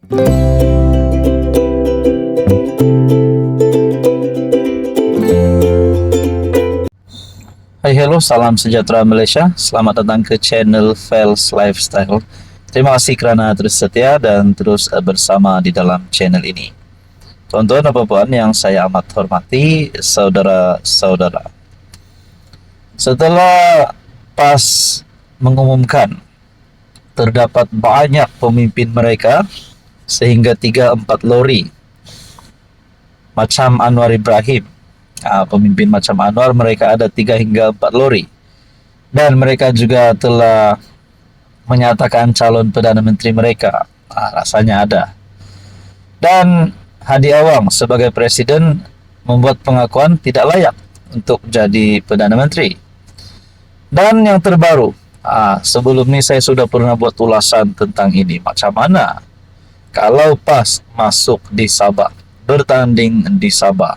Hai, hello, salam sejahtera Malaysia. Selamat datang ke channel Fels Lifestyle. Terima kasih kerana terus setia dan terus bersama di dalam channel ini. Tuan-tuan dan puan yang saya amat hormati, saudara-saudara. Setelah PAS mengumumkan terdapat banyak pemimpin mereka sehingga 3-4 lori macam Anwar Ibrahim, pemimpin macam Anwar, mereka ada 3 hingga 4 lori, dan mereka juga telah menyatakan calon Perdana Menteri mereka. Rasanya ada. Dan Hadi Awang sebagai Presiden membuat pengakuan tidak layak untuk jadi Perdana Menteri. Dan yang terbaru, sebelum ini saya sudah pernah buat ulasan tentang ini. Macam mana kalau PAS masuk di Sabah, bertanding di Sabah.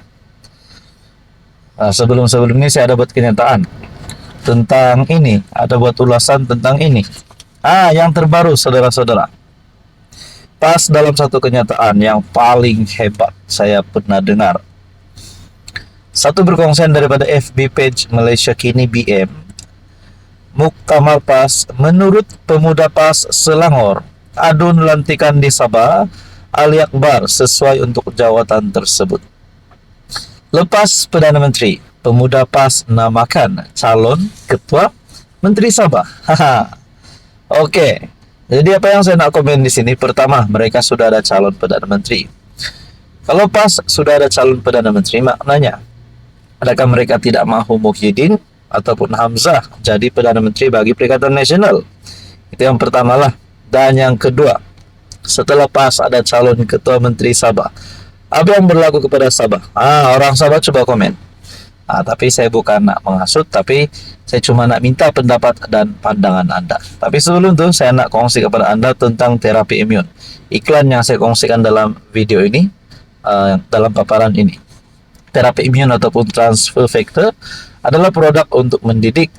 Sebelum ini saya ada buat kenyataan tentang ini, ada buat ulasan tentang ini. Yang terbaru, saudara-saudara, PAS dalam satu kenyataan yang paling hebat saya pernah dengar. Satu berkongsian daripada FB page Malaysia Kini BM, Muktamar PAS, menurut pemuda PAS Selangor, adun lantikan di Sabah, Ali Akbar sesuai untuk jawatan tersebut. Lepas Perdana Menteri, pemuda PAS namakan calon Ketua Menteri Sabah. Oke. Jadi apa yang saya nak komen di sini? Pertama, mereka sudah ada calon Perdana Menteri. Kalau PAS sudah ada calon Perdana Menteri, maknanya adakah mereka tidak mahu Muhyiddin ataupun Hamzah jadi Perdana Menteri bagi Perikatan Nasional? Itu yang pertama lah. Dan yang kedua, setelah PAS ada calon Ketua Menteri Sabah, apa yang berlaku kepada Sabah? Orang Sabah coba komen. Tapi saya bukan nak menghasut, tapi saya cuma nak minta pendapat dan pandangan Anda. Tapi sebelum itu, saya nak kongsi kepada Anda tentang terapi imun. Iklan yang saya kongsikan dalam video ini, dalam paparan ini. Terapi imun ataupun transfer factor adalah produk untuk mendidik,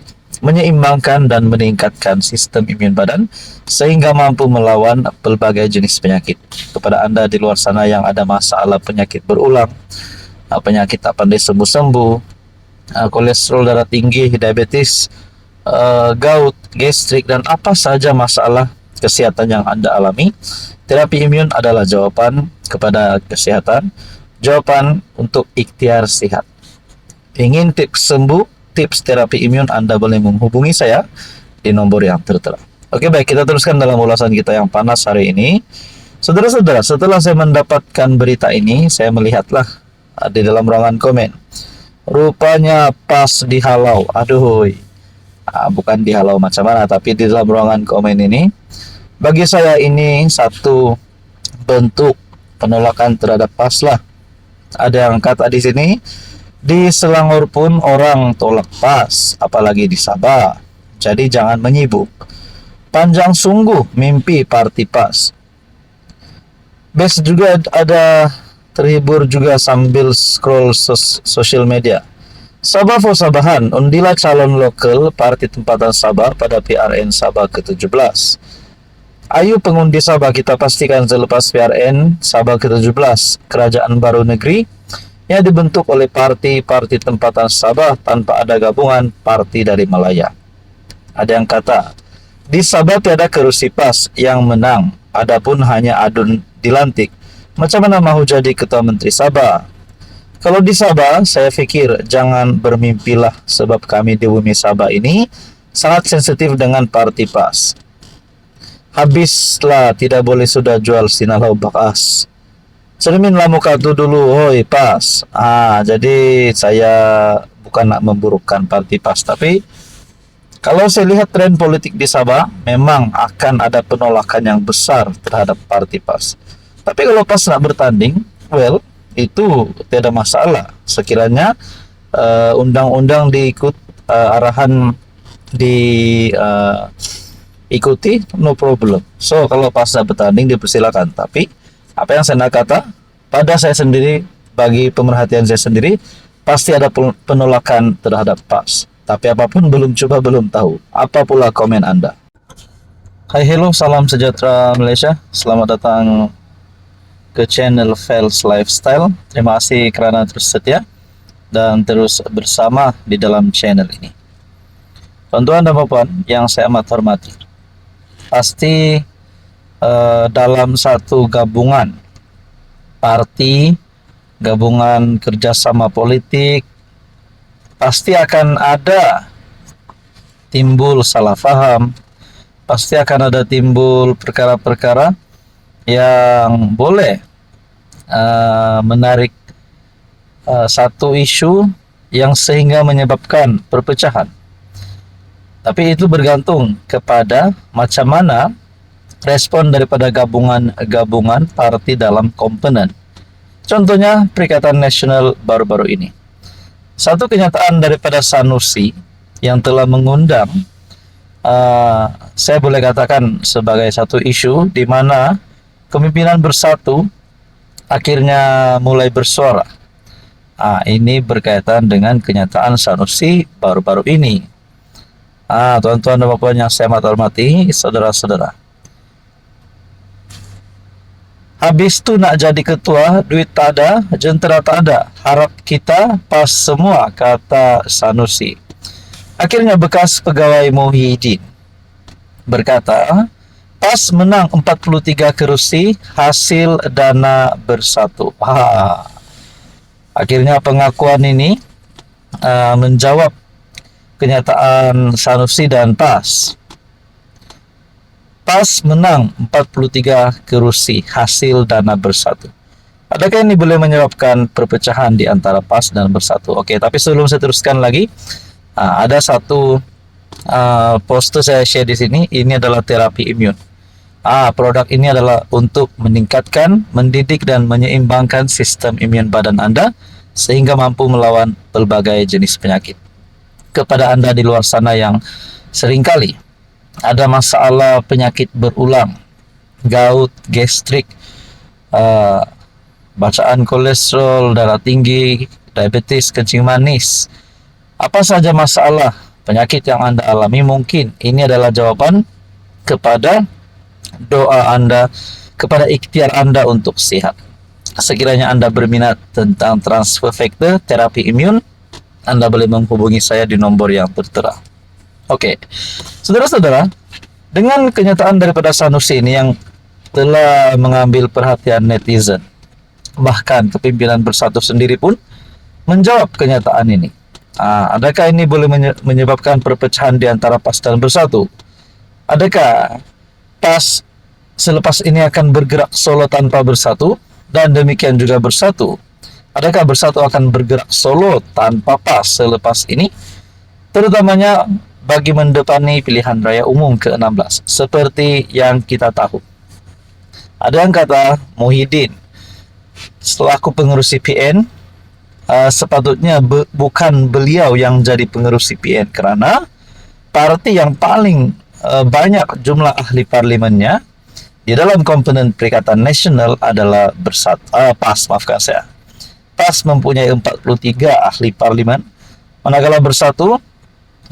menyeimbangkan dan meningkatkan sistem imun badan sehingga mampu melawan pelbagai jenis penyakit. Kepada Anda di luar sana yang ada masalah penyakit berulang, penyakit tak pandai sembuh-sembuh, kolesterol darah tinggi, diabetes, gout, gastrik, dan apa saja masalah kesehatan yang Anda alami, terapi imun adalah jawaban kepada kesehatan, jawaban untuk ikhtiar sihat. Ingin tips sembuh, tips terapi imun, Anda boleh menghubungi saya di nomor yang tertera. Oke, baik, kita teruskan dalam ulasan kita yang panas hari ini. Saudara-saudara, setelah saya mendapatkan berita ini, saya melihatlah di dalam ruangan komen. Rupanya PAS dihalau. Bukan dihalau macam mana, tapi di dalam ruangan komen ini, bagi saya ini satu bentuk penolakan terhadap PAS lah. Ada yang kata di sini, di Selangor pun orang tolak PAS, apalagi di Sabah. Jadi jangan menyibuk. Panjang sungguh mimpi parti PAS. Best juga ada terhibur juga sambil scroll sosial media. Sabah for Sabahan, undilah calon lokal parti tempatan Sabah pada PRN Sabah ke-17. Ayo pengundi Sabah, kita pastikan selepas PRN Sabah ke-17, kerajaan baru negeri yang dibentuk oleh parti-parti tempatan Sabah tanpa ada gabungan parti dari Malaya. Ada yang kata, di Sabah tiada kerusi PAS yang menang, adapun hanya adun dilantik. Macam mana mahu jadi Ketua Menteri Sabah? Kalau di Sabah, saya fikir jangan bermimpilah sebab kami di bumi Sabah ini sangat sensitif dengan parti PAS. Habislah, tidak boleh sudah jual sinalau bakas. Cerminlah muka tu dulu, hoi PAS. Jadi saya bukan nak memburukkan parti PAS, tapi kalau saya lihat tren politik di Sabah, memang akan ada penolakan yang besar terhadap parti PAS. Tapi kalau PAS nak bertanding, itu tidak masalah. Sekiranya undang-undang diikut, arahan diikuti, no problem. So kalau PAS nak bertanding, dipersilakan. Tapi apa yang saya nak kata, pada saya sendiri, bagi pemerhatian saya sendiri, pasti ada penolakan terhadap PAS. Tapi apapun belum coba, belum tahu. Apa pula komen Anda? Hai, hello, salam sejahtera Malaysia. Selamat datang ke channel Fels Lifestyle. Terima kasih karena terus setia dan terus bersama di dalam channel ini. Tuan-tuan dan puan yang saya amat hormati, pasti dalam satu gabungan parti, gabungan kerjasama politik, pasti akan ada timbul salah paham, pasti akan ada timbul perkara-perkara yang boleh menarik satu isu yang sehingga menyebabkan perpecahan. Tapi itu bergantung kepada macam mana respon daripada gabungan parti dalam komponen. Contohnya Perikatan Nasional baru-baru ini. Satu kenyataan daripada Sanusi yang telah mengundang, saya boleh katakan sebagai satu isu di mana kepemimpinan bersatu akhirnya mulai bersuara. Ini berkaitan dengan kenyataan Sanusi baru-baru ini. Tuan-tuan dan puan yang saya hormati, saudara-saudara. Habis tu nak jadi ketua, duit tak ada, jentera tak ada. Harap kita pas semua, kata Sanusi. Akhirnya bekas pegawai Muhyiddin berkata, PAS menang 43 kerusi hasil dana bersatu. Akhirnya pengakuan ini menjawab kenyataan Sanusi dan PAS. PAS menang 43 kerusi hasil dana bersatu. Adakah ini boleh menyebabkan perpecahan di antara PAS dan bersatu? Oke, tapi sebelum saya teruskan lagi, ada satu poster saya share di sini. Ini adalah terapi imun. Produk ini adalah untuk meningkatkan, mendidik dan menyeimbangkan sistem imun badan Anda sehingga mampu melawan berbagai jenis penyakit. Kepada Anda di luar sana yang seringkali ada masalah penyakit berulang, gout, gastrik, bacaan kolesterol, darah tinggi, diabetes, kencing manis, apa saja masalah penyakit yang Anda alami, mungkin ini adalah jawaban kepada doa Anda, kepada ikhtiar Anda untuk sehat. Sekiranya Anda berminat tentang transfer factor terapi imun, Anda boleh menghubungi saya di nomor yang tertera. Oke, saudara-saudara, dengan kenyataan daripada Sanusi ini yang telah mengambil perhatian netizen, bahkan kepimpinan bersatu sendiri pun menjawab kenyataan ini. Adakah ini boleh menyebabkan perpecahan di antara PAS dan bersatu? Adakah PAS selepas ini akan bergerak solo tanpa bersatu? Dan demikian juga bersatu. Adakah bersatu akan bergerak solo tanpa PAS selepas ini? Terutamanya bagi mendepani pilihan raya umum ke-16. Seperti yang kita tahu, ada yang kata Muhyiddin selaku pengurus CPN, sepatutnya bukan beliau yang jadi pengurus CPN, karena parti yang paling banyak jumlah ahli parlimennya di dalam komponen Perikatan Nasional adalah PAS, maafkan saya. PAS mempunyai 43 ahli parlimen, manakala bersatu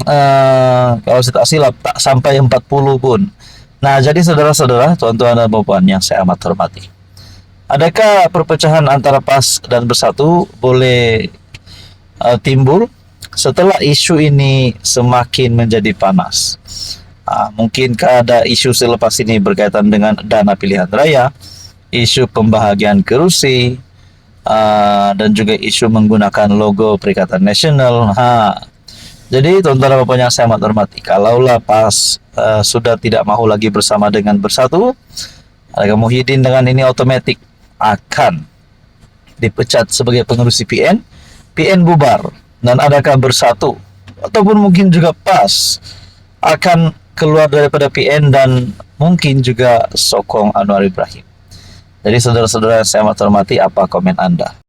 kalau saya tak silap tak sampai 40 pun. Nah, jadi saudara-saudara, tuan-tuan dan puan yang saya amat hormati, adakah perpecahan antara PAS dan bersatu boleh timbul setelah isu ini semakin menjadi panas? Mungkinkah ada isu selepas ini berkaitan dengan dana pilihan raya, isu pembahagian kerusi, dan juga isu menggunakan logo Perikatan Nasional. Jadi tuan-tuan dan puan yang saya amat hormati, kalaulah PAS sudah tidak mahu lagi bersama dengan bersatu, adakah Muhyiddin dengan ini otomatis akan dipecat sebagai pengurus CPN, PN bubar, dan adakah bersatu ataupun mungkin juga PAS akan keluar daripada PN dan mungkin juga sokong Anwar Ibrahim? Jadi saudara-saudara yang saya amat hormati, apa komen Anda?